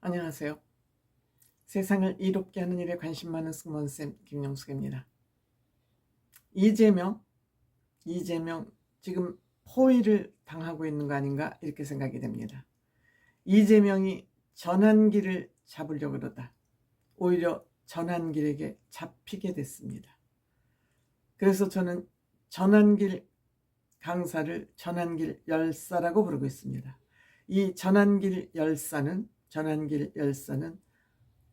안녕하세요. 세상을 이롭게 하는 일에 관심 많은 승무원쌤 김영숙입니다. 이재명 지금 포위를 당하고 있는 거 아닌가 이렇게 생각이 됩니다. 이재명이 전환기를 잡으려고 그러다 오히려 전환길에게 잡히게 됐습니다. 그래서 저는 전환길 강사를 전환길 열사라고 부르고 있습니다. 이 전환길 열사는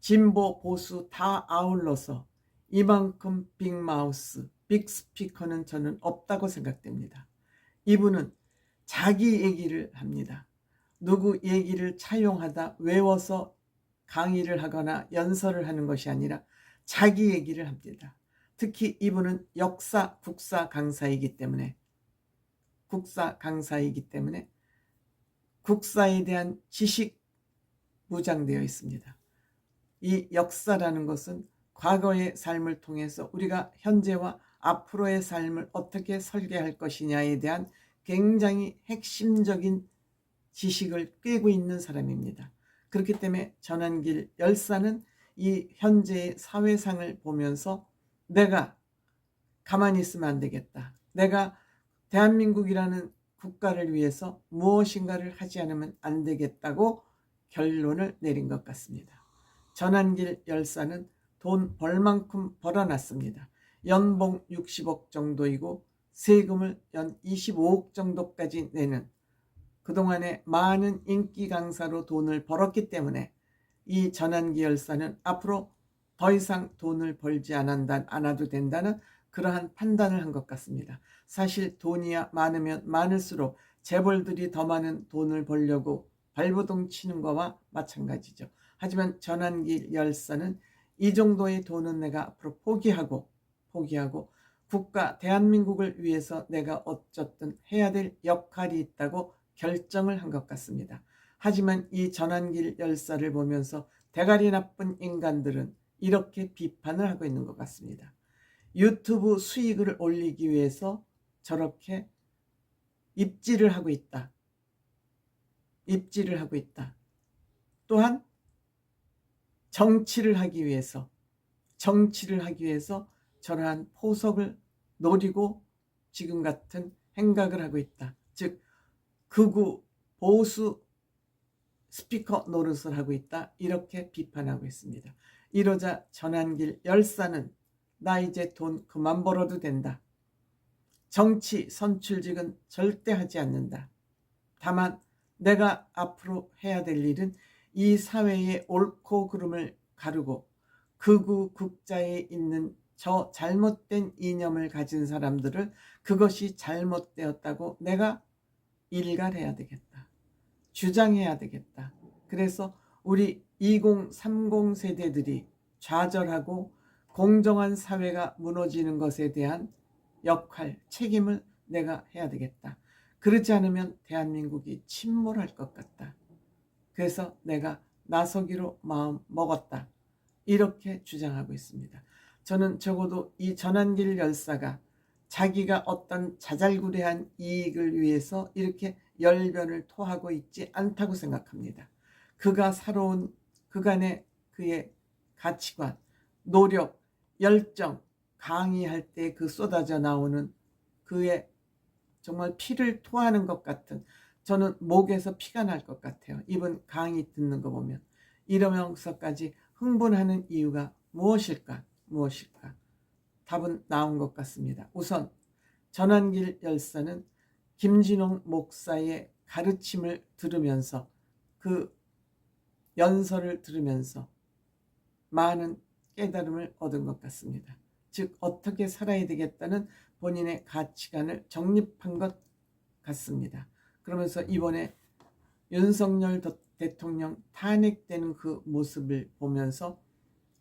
진보 보수 다 아울러서 이만큼 빅마우스 빅스피커는 저는 없다고 생각됩니다. 이분은 자기 얘기를 합니다. 누구 얘기를 차용하다 외워서 강의를 하거나 연설을 하는 것이 아니라 자기 얘기를 합니다. 특히 이분은 국사 강사이기 때문에 국사에 대한 지식 무장되어 있습니다. 이 역사라는 것은 과거의 삶을 통해서 우리가 현재와 앞으로의 삶을 어떻게 설계할 것이냐에 대한 굉장히 핵심적인 지식을 꿰고 있는 사람입니다. 그렇기 때문에 전환길 열사는 이 현재의 사회상을 보면서 내가 가만히 있으면 안 되겠다. 내가 대한민국이라는 국가를 위해서 무엇인가를 하지 않으면 안 되겠다고 결론을 내린 것 같습니다. 전환길 열사는 돈 벌 만큼 벌어놨습니다. 연봉 60억 정도이고 세금을 연 25억 정도까지 내는 그동안에 많은 인기 강사로 돈을 벌었기 때문에 이 전환기 열사는 앞으로 더 이상 돈을 벌지 않아도 된다는 그러한 판단을 한 것 같습니다. 사실 돈이야 많으면 많을수록 재벌들이 더 많은 돈을 벌려고 발버둥 치는 거와 마찬가지죠. 하지만 전환기 열사는 이 정도의 돈은 내가 앞으로 포기하고 국가 대한민국을 위해서 내가 어쨌든 해야 될 역할이 있다고 결정을 한 것 같습니다. 하지만 이 전환길 열사를 보면서 대가리 나쁜 인간들은 이렇게 비판을 하고 있는 것 같습니다. 유튜브 수익을 올리기 위해서 저렇게 입질을 하고 있다. 또한 정치를 하기 위해서 저러한 포석을 노리고 지금 같은 행각을 하고 있다. 즉 극우 보수 스피커 노릇을 하고 있다. 이렇게 비판하고 있습니다. 이러자 전환길 열사는 나 이제 돈 그만 벌어도 된다. 정치 선출직은 절대 하지 않는다. 다만 내가 앞으로 해야 될 일은 이 사회의 옳고 그름을 가르고 극우 극자에 있는 저 잘못된 이념을 가진 사람들을 그것이 잘못되었다고 내가 일갈해야 되겠다. 주장해야 되겠다. 그래서 우리 2030 세대들이 좌절하고 공정한 사회가 무너지는 것에 대한 역할, 책임을 내가 해야 되겠다. 그렇지 않으면 대한민국이 침몰할 것 같다. 그래서 내가 나서기로 마음 먹었다. 이렇게 주장하고 있습니다. 저는 적어도 이 전환길 열사가 자기가 어떤 자잘구레한 이익을 위해서 이렇게 열변을 토하고 있지 않다고 생각합니다. 그가 살아온 그간의 그의 가치관, 노력, 열정, 강의할 때 그 쏟아져 나오는 그의 정말 피를 토하는 것 같은, 저는 목에서 피가 날 것 같아요. 이번 강의 듣는 거 보면. 이러면서까지 흥분하는 이유가 무엇일까? 답은 나온 것 같습니다. 우선 전환길 열사는 김진홍 목사의 가르침을 들으면서, 그 연설을 들으면서 많은 깨달음을 얻은 것 같습니다. 즉 어떻게 살아야 되겠다는 본인의 가치관을 정립한 것 같습니다. 그러면서 이번에 윤석열 대통령 탄핵되는 그 모습을 보면서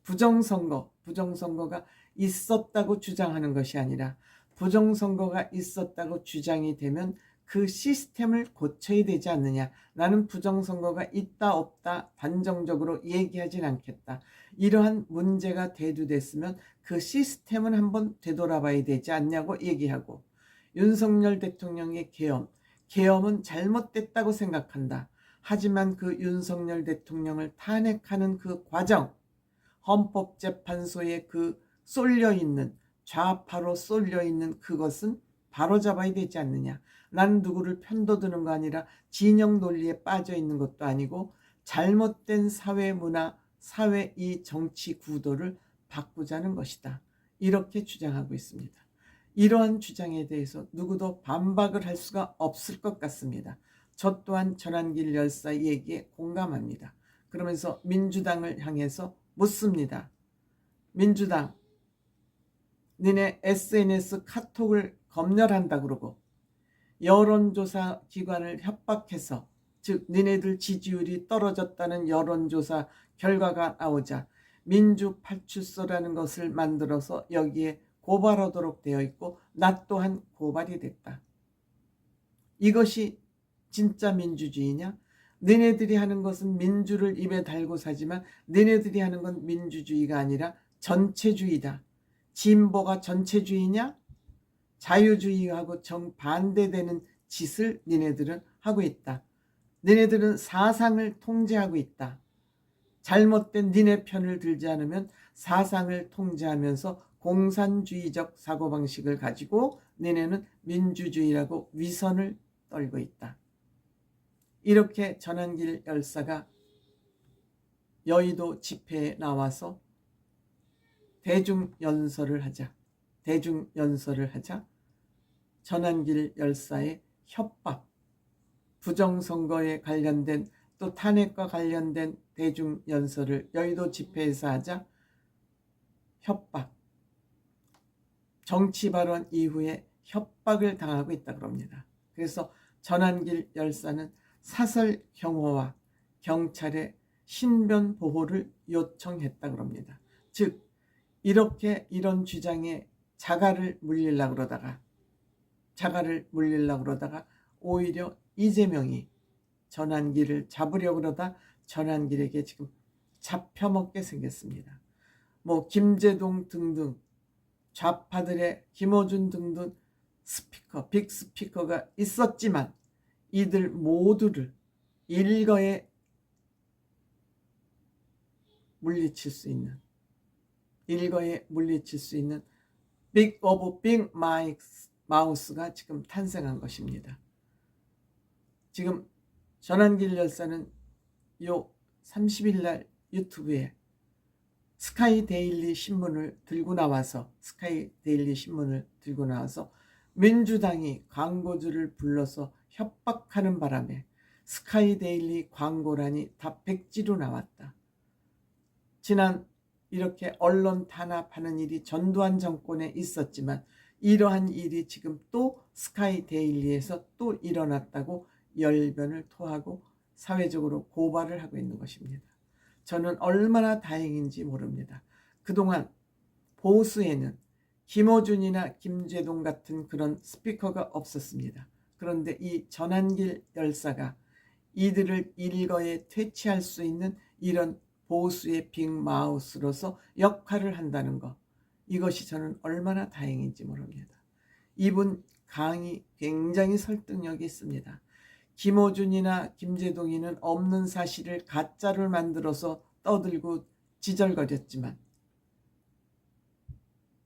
부정선거가 있었다고 주장하는 것이 아니라, 부정선거가 있었다고 주장이 되면 그 시스템을 고쳐야 되지 않느냐. 나는 부정선거가 있다 없다 단정적으로 얘기하진 않겠다. 이러한 문제가 대두됐으면 그 시스템은 한번 되돌아봐야 되지 않냐고 얘기하고, 윤석열 대통령의 계엄은 잘못됐다고 생각한다. 하지만 그 윤석열 대통령을 탄핵하는 그 과정, 헌법재판소에 그 쏠려있는, 좌파로 쏠려있는 그것은 바로잡아야 되지 않느냐. 난 누구를 편도드는 거 아니라 진영 논리에 빠져있는 것도 아니고 잘못된 사회 문화, 사회 이 정치 구도를 바꾸자는 것이다. 이렇게 주장하고 있습니다. 이러한 주장에 대해서 누구도 반박을 할 수가 없을 것 같습니다. 저 또한 전한길 열사 얘기에 공감합니다. 그러면서 민주당을 향해서 묻습니다. 민주당, 니네 SNS 카톡을 검열한다 그러고 여론조사 기관을 협박해서, 즉 니네들 지지율이 떨어졌다는 여론조사 결과가 나오자 민주파출소라는 것을 만들어서 여기에 고발하도록 되어 있고 나 또한 고발이 됐다. 이것이 진짜 민주주의냐? 너네들이 하는 것은 민주를 입에 달고 사지만 너네들이 하는 건 민주주의가 아니라 전체주의다. 진보가 전체주의냐? 자유주의하고 정반대되는 짓을 너네들은 하고 있다. 너네들은 사상을 통제하고 있다. 잘못된 너네 편을 들지 않으면 사상을 통제하면서 공산주의적 사고방식을 가지고 너네는 민주주의라고 위선을 떨고 있다. 이렇게 전한길 열사가 여의도 집회에 나와서 대중연설을 하자 전한길 열사의 협박, 부정선거에 관련된 또 탄핵과 관련된 대중연설을 여의도 집회에서 하자 협박, 정치발언 이후에 협박을 당하고 있다 그럽니다. 그래서 전한길 열사는 사설 경호와 경찰의 신변 보호를 요청했다 그럽니다. 즉 이렇게 이런 주장에 자갈을 물리려고 그러다가 오히려 이재명이 전한길을 잡으려고 그러다 전한길에게 지금 잡혀먹게 생겼습니다. 뭐 김제동 등등 좌파들의 김어준 등등 스피커, 빅스피커가 있었지만 이들 모두를 일거에 물리칠 수 있는 빅 오브 빅 마우스가 지금 탄생한 것입니다. 지금 전한길 열사는 요 30일 날 유튜브에 스카이 데일리 신문을 들고 나와서 민주당이 광고주를 불러서 협박하는 바람에 스카이 데일리 광고란이 다 백지로 나왔다. 지난 이렇게 언론 탄압하는 일이 전두환 정권에 있었지만 이러한 일이 지금 또 스카이 데일리에서 또 일어났다고 열변을 토하고 사회적으로 고발을 하고 있는 것입니다. 저는 얼마나 다행인지 모릅니다. 그동안 보수에는 김어준이나 김제동 같은 그런 스피커가 없었습니다. 그런데 이 전한길 열사가 이들을 일거에 퇴치할 수 있는 이런 보수의 빅마우스로서 역할을 한다는 것, 이것이 저는 얼마나 다행인지 모릅니다. 이분 강의 굉장히 설득력이 있습니다. 김어준이나 김제동이는 없는 사실을 가짜를 만들어서 떠들고 지절거렸지만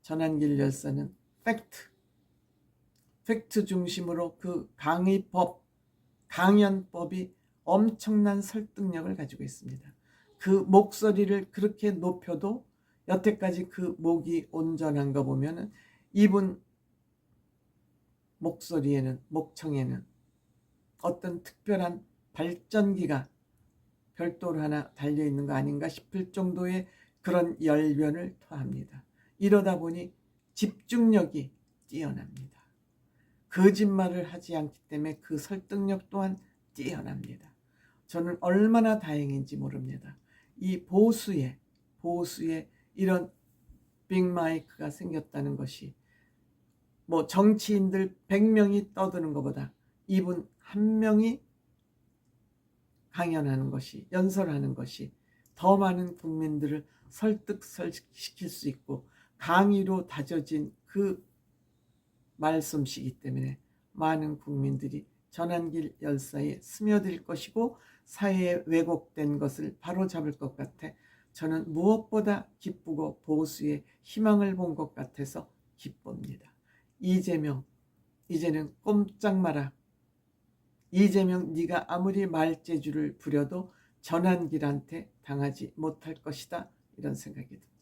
전한길 열사는 팩트 중심으로 그 강연법이 엄청난 설득력을 가지고 있습니다. 그 목소리를 그렇게 높여도 여태까지 그 목이 온전한 거 보면은 이분 목청에는 어떤 특별한 발전기가 별도로 하나 달려있는 거 아닌가 싶을 정도의 그런 열변을 토합니다. 이러다 보니 집중력이 뛰어납니다. 거짓말을 하지 않기 때문에 그 설득력 또한 뛰어납니다. 저는 얼마나 다행인지 모릅니다. 이 보수에 이런 빅마이크가 생겼다는 것이 뭐 정치인들 100명이 떠드는 것보다 이분 한 명이 강연하는 것이, 연설하는 것이 더 많은 국민들을 설득시킬 수 있고 강의로 다져진 그 말솜씨이기 때문에 많은 국민들이 전환길 열사에 스며들 것이고 사회에 왜곡된 것을 바로잡을 것 같아 저는 무엇보다 기쁘고 보수의 희망을 본 것 같아서 기쁩니다. 이재명, 이제는 꼼짝 마라. 이재명, 네가 아무리 말재주를 부려도 전환길한테 당하지 못할 것이다. 이런 생각이 듭니다.